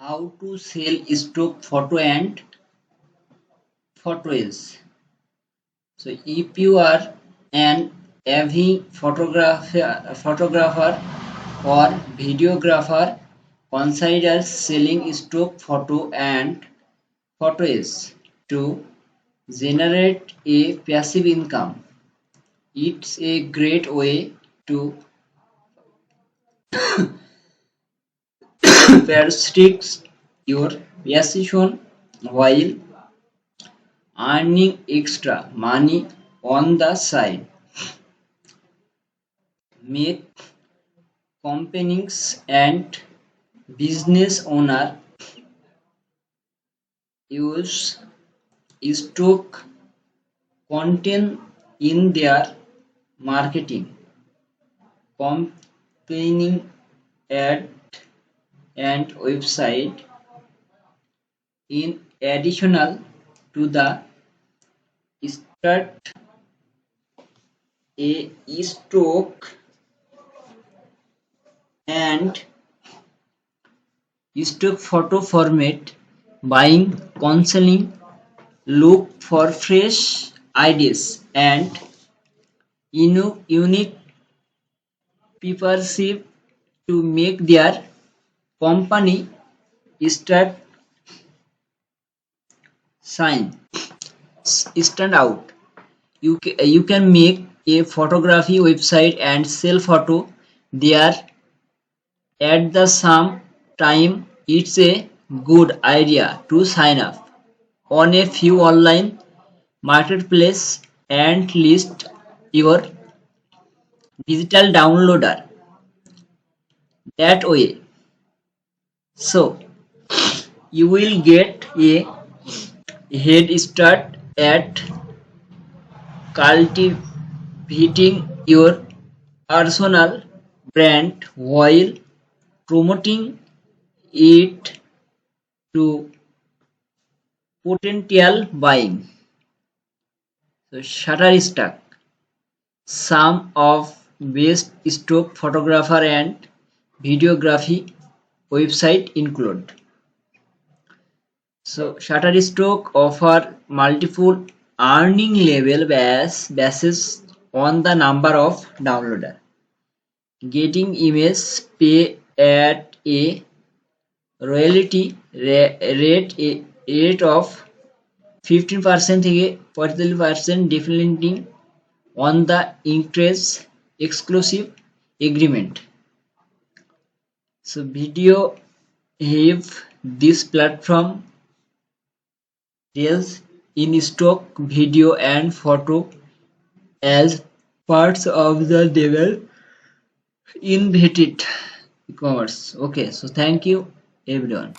How to sell stock photo and photos. So if you are an avid photographer or videographer, consider selling stock photo and photos to generate a passive income. It's a great way to pursue your passion while earning extra money on the side. Make companies and business owners use stock content in their marketing, campaigning, ad, and website. In addition to the start a stock and stock photo format, buying, counseling, look for fresh ideas and unique perspective to make their company start shine stand out. You can make a photography website and sell photo there at the same time. It's a good idea to sign up on a few online marketplace and list your digital downloader that way. So you will get a head start at cultivating your personal brand while promoting it to potential buying. So Shutterstock, some of best stock photographer and videography website include. So Shutterstock offer multiple earning level basis on the number of downloader. Getting image pay at a royalty rate of 15% থেকে 45% depending on the interest exclusive agreement. So video have this platform deals in stock video and photo as parts of the level invented e-commerce. Okay, so thank you everyone.